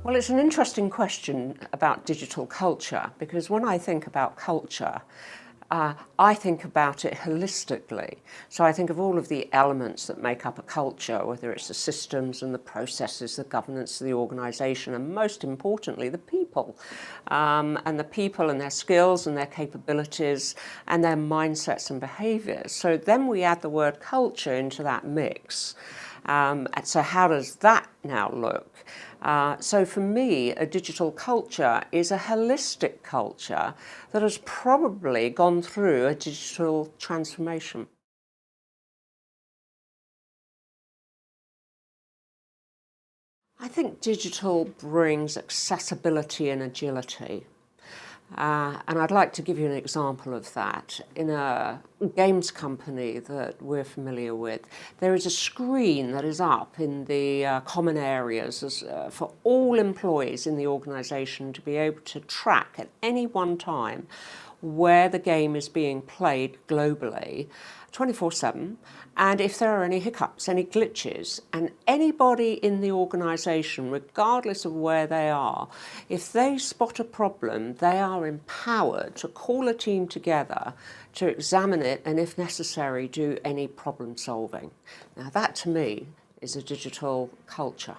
Well, it's an interesting question about digital culture, because when I think about culture, I think about it holistically. So I think of all of the elements that make up a culture, whether it's the systems and the processes, the governance of the organisation, and most importantly, the people. And the people and their skills and their capabilities and their mindsets and behaviours. So then we add the word culture into that mix. And so how does that now look? So for me, a digital culture is a holistic culture that has probably gone through a digital transformation. I think digital brings accessibility and agility. And I'd like to give you an example of that. In a games company that we're familiar with, there is a screen that is up in the common areas for all employees in the organisation to be able to track at any one time where the game is being played globally 24/7, and if there are any hiccups, any glitches, and anybody in the organisation, regardless of where they are, if they spot a problem, they are empowered to call a team together to examine it and, if necessary, do any problem solving. Now that, to me, is a digital culture.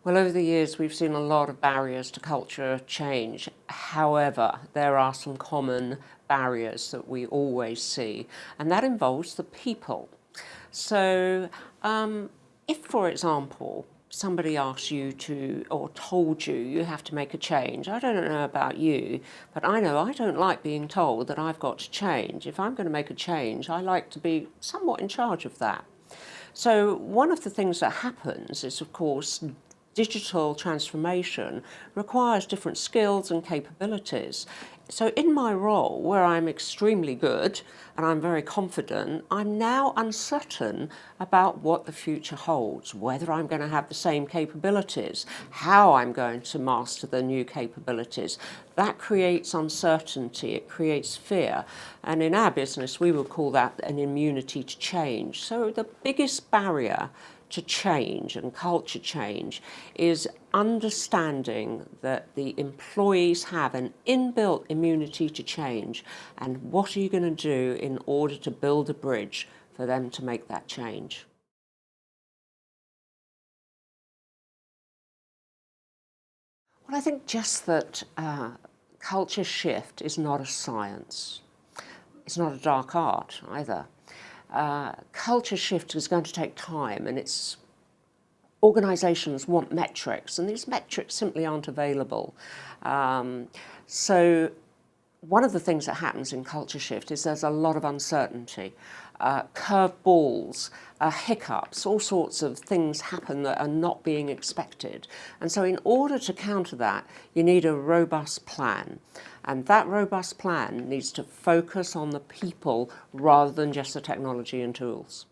Well, over the years, we've seen a lot of barriers to culture change. However, there are some common barriers that we always see, and that involves the people. So, if, for example, somebody asks you to, or told you, you have to make a change. I don't know about you, but I know I don't like being told that I've got to change. If I'm going to make a change, I like to be somewhat in charge of that. So one of the things that happens is, of course, digital transformation requires different skills and capabilities. So in my role, where I'm extremely good and I'm very confident, I'm now uncertain about what the future holds, whether I'm going to have the same capabilities, how I'm going to master the new capabilities. That creates uncertainty, it creates fear. And in our business, we would call that an immunity to change. So the biggest barrier to change and culture change is understanding that the employees have an inbuilt immunity to change, and what are you going to do in order to build a bridge for them to make that change. Well, I think just that culture shift is not a science. It's not a dark art either. Culture shift is going to take time, and organisations want metrics, and these metrics simply aren't available. So one of the things that happens in culture shift is there's a lot of uncertainty. Curved balls, hiccups, all sorts of things happen that are not being expected. And so in order to counter that, you need a robust plan. And that robust plan needs to focus on the people rather than just the technology and tools.